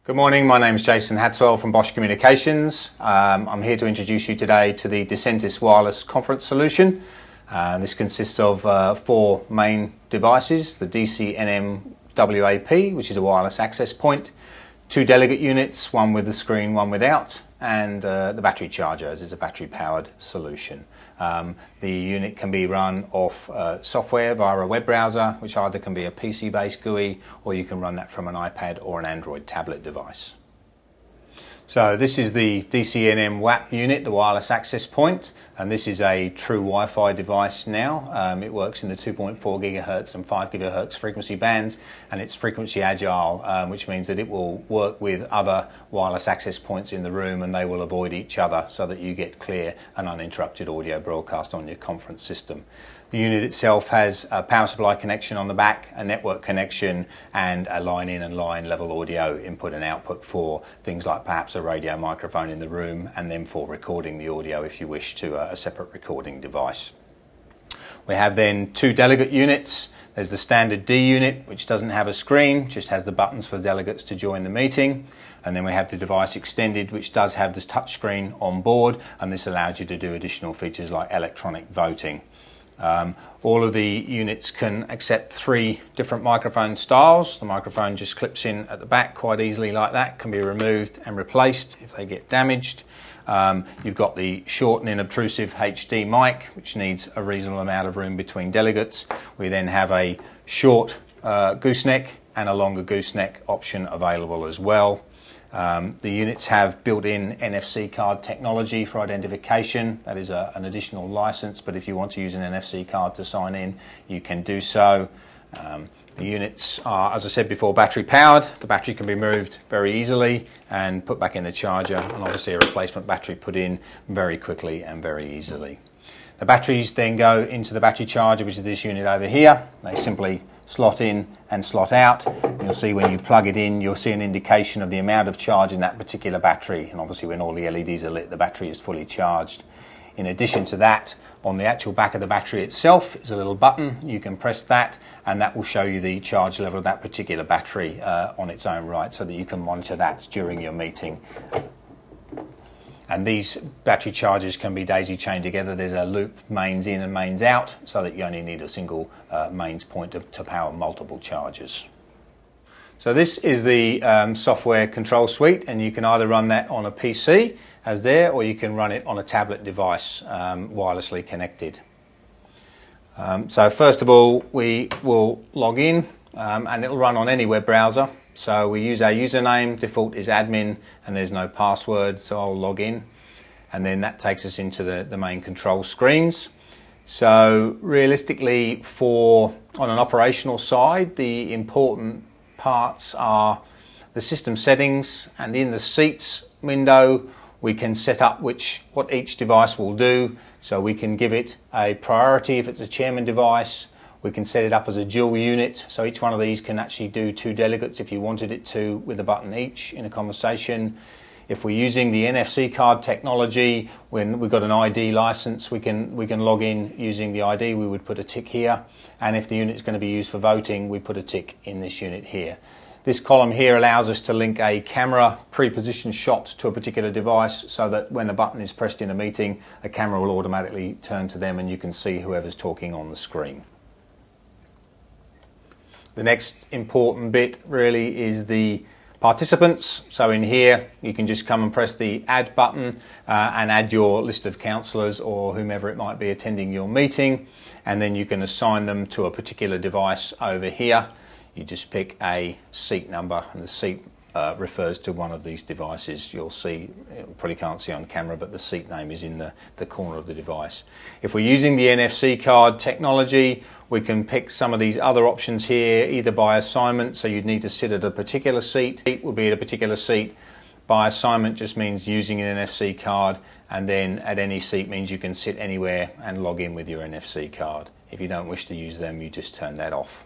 Good morning, my name is Jason Hatswell from Bosch Communications. I'm here to introduce you today to the Decentis wireless conference solution. This consists of four main devices: the DCNM WAP, which is a wireless access point, two delegate units, one with the screen, one without, and the battery charger, as is a battery powered solution. The unit can be run off software via a web browser, which either can be a PC-based GUI or you can run that from an iPad or an Android tablet device. So this is the DCNM WAP unit, the wireless access point, and this is a true Wi-Fi device now. It works in the 2.4 GHz and 5 GHz frequency bands, and it's frequency agile, which means that it will work with other wireless access points in the room and they will avoid each other so that you get clear and uninterrupted audio broadcast on your conference system. The unit itself has a power supply connection on the back, a network connection, and a line in and line level audio input and output for things like perhaps a radio microphone in the room, and then for recording the audio if you wish to a separate recording device. We have then two delegate units. There's the standard D unit, which doesn't have a screen, just has the buttons for delegates to join the meeting. And then we have the device extended, which does have the touchscreen on board, and this allows you to do additional features like electronic voting. All of the units can accept three different microphone styles. The microphone just clips in at the back quite easily like that, can be removed and replaced if they get damaged. You've got the short and inobtrusive HD mic, which needs a reasonable amount of room between delegates. We then have a short gooseneck and a longer gooseneck option available as well. The units have built-in NFC card technology for identification. That is an additional license, but if you want to use an NFC card to sign in, you can do so. The units are, as I said before, battery powered. The battery can be moved very easily and put back in the charger, and obviously a replacement battery put in very quickly and very easily. The batteries then go into the battery charger, which is this unit over here. They simply slot in and slot out. You'll see when you plug it in, you'll see an indication of the amount of charge in that particular battery, and obviously when all the LEDs are lit, the battery is fully charged. In addition to that, on the actual back of the battery itself is a little button. You can press that and that will show you the charge level of that particular battery on its own right, so that you can monitor that during your meeting. And these battery chargers can be daisy chained together. There's a loop mains in and mains out, so that you only need a single mains point to power multiple chargers. So this is the software control suite, and you can either run that on a PC as there, or you can run it on a tablet device wirelessly connected. So first of all, we will log in and it'll run on any web browser. So we use our username, default is admin, and there's no password, so I'll log in. And then that takes us into the main control screens. So realistically, on an operational side, the important parts are the system settings, and in the seats window, we can set up what each device will do. So we can give it a priority if it's a chairman device. We can set it up as a dual unit, so each one of these can actually do two delegates if you wanted it to, with a button each in a conversation. If we're using the NFC card technology, when we've got an ID license, we can log in using the ID. We would put a tick here, and if the unit is going to be used for voting, we put a tick in this unit here. This column here allows us to link a camera pre-positioned shot to a particular device, so that when a button is pressed in a meeting, a camera will automatically turn to them and you can see whoever's talking on the screen. The next important bit really is the participants. So in here you can just come and press the add button and add your list of counsellors or whomever it might be attending your meeting, and then you can assign them to a particular device over here. You just pick a seat number, and the seat refers to one of these devices. You'll see, you probably can't see on camera, but the seat name is in the corner of the device. If we're using the NFC card technology, we can pick some of these other options here, either by assignment, so you'd need to sit at a particular seat. It will be at a particular seat. By assignment just means using an NFC card, and then at any seat means you can sit anywhere and log in with your NFC card. If you don't wish to use them, you just turn that off.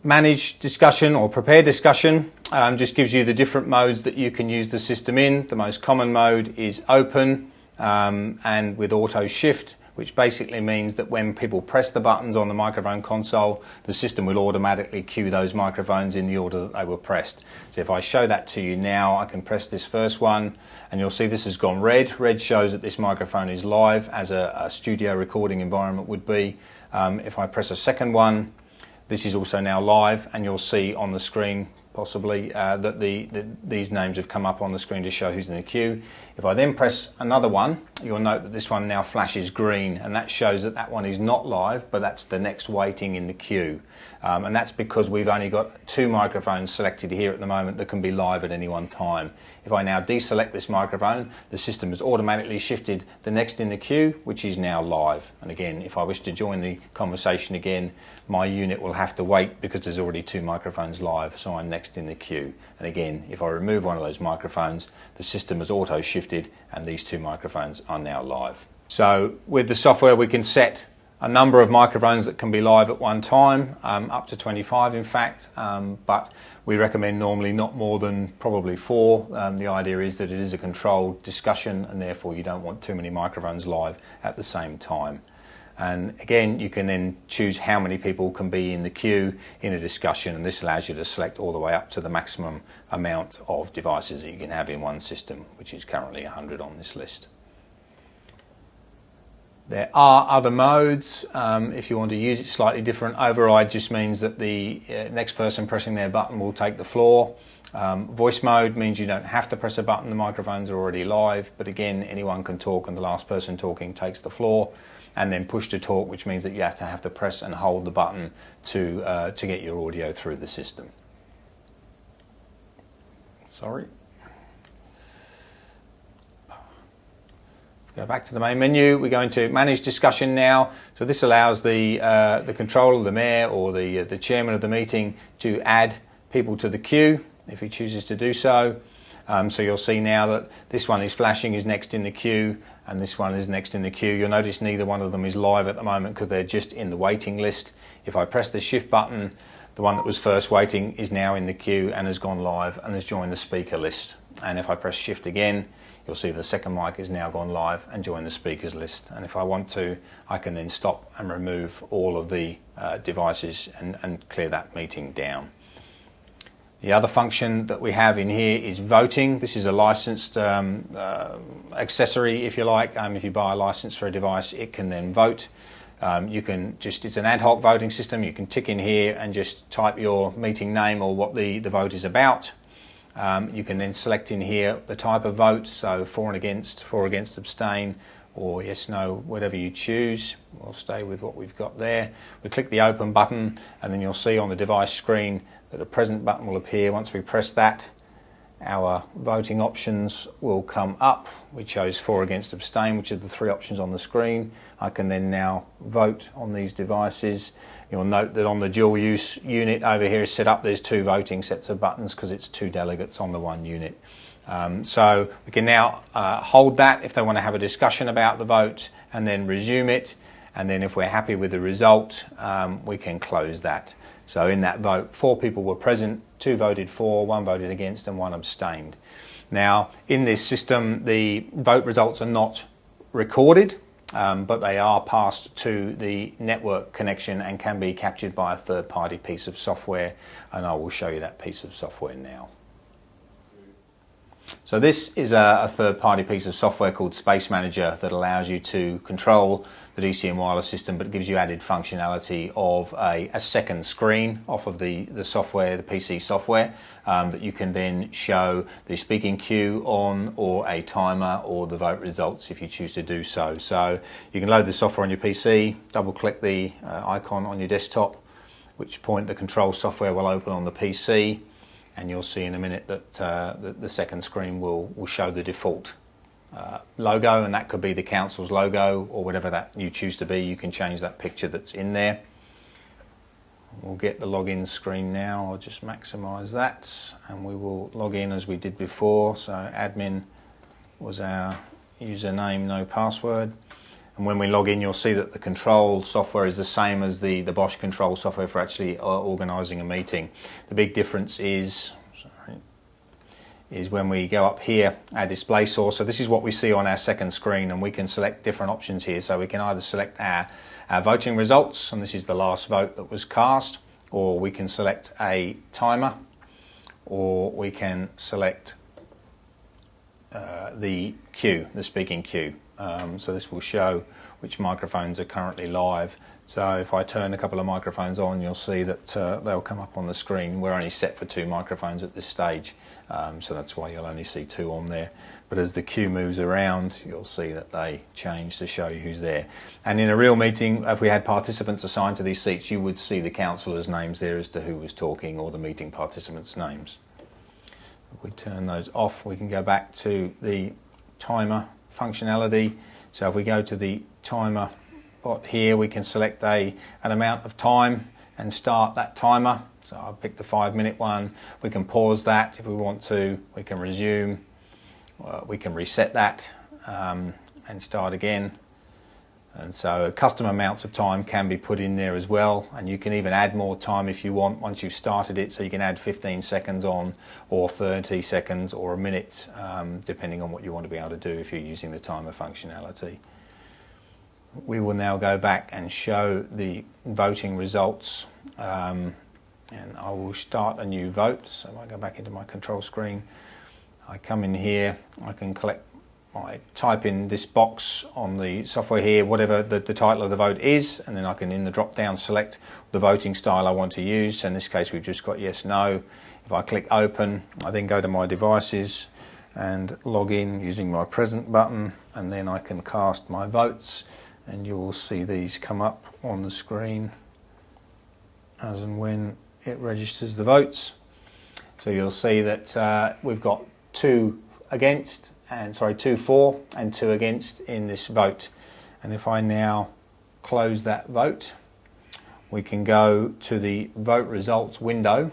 Manage discussion or prepare discussion just gives you the different modes that you can use the system in. The most common mode is open, and with auto shift which basically means that when people press the buttons on the microphone console, the system will automatically cue those microphones in the order that they were pressed. So if I show that to you now, I can press this first one, and you'll see this has gone red. Red shows that this microphone is live, as a studio recording environment would be. If I press a second one, this is also now live, and you'll see on the screen possibly that these names have come up on the screen to show who's in the queue. If I then press another one, you'll note that this one now flashes green, and that shows that that one is not live, but that's the next waiting in the queue. And that's because we've only got 2 microphones selected here at the moment that can be live at any one time. If I now deselect this microphone, the system has automatically shifted the next in the queue, which is now live. And again, if I wish to join the conversation again, my unit will have to wait because there's already 2 microphones live, so I'm next in the queue. And again, if I remove one of those microphones, the system has auto shifted and these 2 microphones are now live. So with the software, we can set a number of microphones that can be live at one time, up to 25 in fact, but we recommend normally not more than probably 4. The idea is that it is a controlled discussion, and therefore you don't want too many microphones live at the same time. And again, you can then choose how many people can be in the queue in a discussion, and this allows you to select all the way up to the maximum amount of devices that you can have in one system, which is currently 100 on this list. There are other modes. If you want to use it slightly different, override just means that the next person pressing their button will take the floor. Voice mode means you don't have to press a button, the microphones are already live, but again, anyone can talk and the last person talking takes the floor. And then push to talk, which means that you have to press and hold the button to get your audio through the system. Sorry. Go back to the main menu. We're going to manage discussion now. So this allows the controller, the mayor, or the chairman of the meeting to add people to the queue if he chooses to do so. So you'll see now that this one is flashing, is next in the queue, and this one is next in the queue. You'll notice neither one of them is live at the moment because they're just in the waiting list. If I press the shift button, the one that was first waiting is now in the queue and has gone live and has joined the speaker list. And if I press shift again, you'll see the second mic has now gone live and joined the speakers list. And if I want to, I can then stop and remove all of the devices and clear that meeting down. The other function that we have in here is voting. This is a licensed accessory, if you like. If you buy a license for a device, it can then vote. You can it's an ad hoc voting system. You can tick in here and just type your meeting name or what the vote is about. You can then select in here the type of vote, so for against, abstain, or yes, no, whatever you choose. We'll stay with what we've got there. We click the open button, and then you'll see on the device screen that a present button will appear. Once we press that, our voting options will come up. We chose for, against, abstain, which are the 3 options on the screen. I can then now vote on these devices. You'll note that on the dual use unit over here is set up, there's 2 voting sets of buttons because it's 2 delegates on the one unit. So we can now hold that if they want to have a discussion about the vote and then resume it. And then if we're happy with the result, we can close that. So in that vote, 4 people were present, 2 voted for, 1 voted against and 1 abstained. Now, in this system, the vote results are not recorded, but they are passed to the network connection and can be captured by a third-party piece of software, and I will show you that piece of software now. So this is a third-party piece of software called Space Manager that allows you to control the DCM wireless system, but gives you added functionality of a second screen off of the software, the PC software, that you can then show the speaking queue on, or a timer, or the vote results if you choose to do so. So you can load the software on your PC, double-click the icon on your desktop, at which point the control software will open on the PC. And you'll see in a minute that the second screen will show the default logo, and that could be the council's logo or whatever that you choose to be. You can change that picture that's in there. We'll get the login screen now. I'll just maximise that, and we will log in as we did before. So admin was our username, no password. And when we log in, you'll see that the control software is the same as the Bosch control software for actually organising a meeting. The big difference is is when we go up here, our display source. So this is what we see on our second screen, and we can select different options here. So we can either select our voting results, and this is the last vote that was cast, or we can select a timer, or we can select the queue, the speaking queue. So this will show which microphones are currently live. So if I turn a couple of microphones on, you'll see that they'll come up on the screen. We're only set for 2 microphones at this stage, so that's why you'll only see 2 on there. But as the queue moves around, you'll see that they change to show you who's there. And in a real meeting, if we had participants assigned to these seats, you would see the councillors' names there as to who was talking, or the meeting participants' names. If we turn those off, we can go back to the timer functionality. So if we go to the timer bot here, we can select an amount of time and start that timer. So I'll pick the 5-minute one. We can pause that if we want to. We can resume. We can reset that and start again. And so custom amounts of time can be put in there as well, and you can even add more time if you want once you've started it. So you can add 15 seconds on, or 30 seconds, or a minute, depending on what you want to be able to do if you're using the timer functionality. We will now go back and show the voting results, and I will start a new vote. So if I go back into my control screen, I come in here, I type in this box on the software here, whatever the title of the vote is, and then I can, in the drop down, select the voting style I want to use. In this case, we've just got yes, no. If I click open, I then go to my devices and log in using my present button, and then I can cast my votes, and you will see these come up on the screen as and when it registers the votes. So you'll see that we've got 2 for and 2 against in this vote. And if I now close that vote, we can go to the vote results window,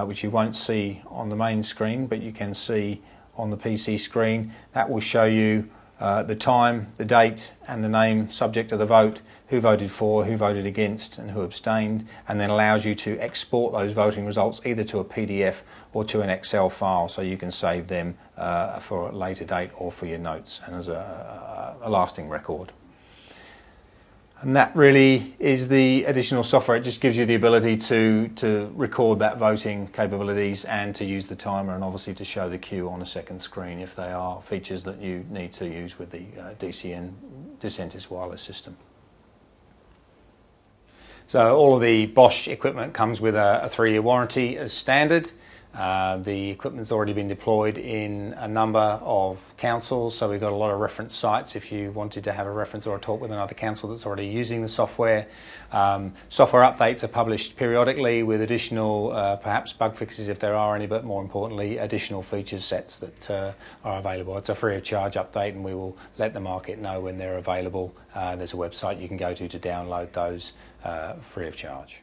which you won't see on the main screen, but you can see on the PC screen. That will show you the time, the date, and the name subject of the vote, who voted for, who voted against, and who abstained, and then allows you to export those voting results either to a PDF or to an Excel file, so you can save them for a later date or for your notes and as a lasting record. And that really is the additional software. It just gives you the ability to record that voting capabilities and to use the timer, and obviously to show the queue on a second screen if they are features that you need to use with the DCN Decentis wireless system. So all of the Bosch equipment comes with a 3-year warranty as standard. The equipment's already been deployed in a number of councils, so we've got a lot of reference sites if you wanted to have a reference or a talk with another council that's already using the software. Software updates are published periodically with additional perhaps bug fixes if there are any, but more importantly additional feature sets that are available. It's a free of charge update, and we will let the market know when they're available. There's a website you can go to download those free of charge.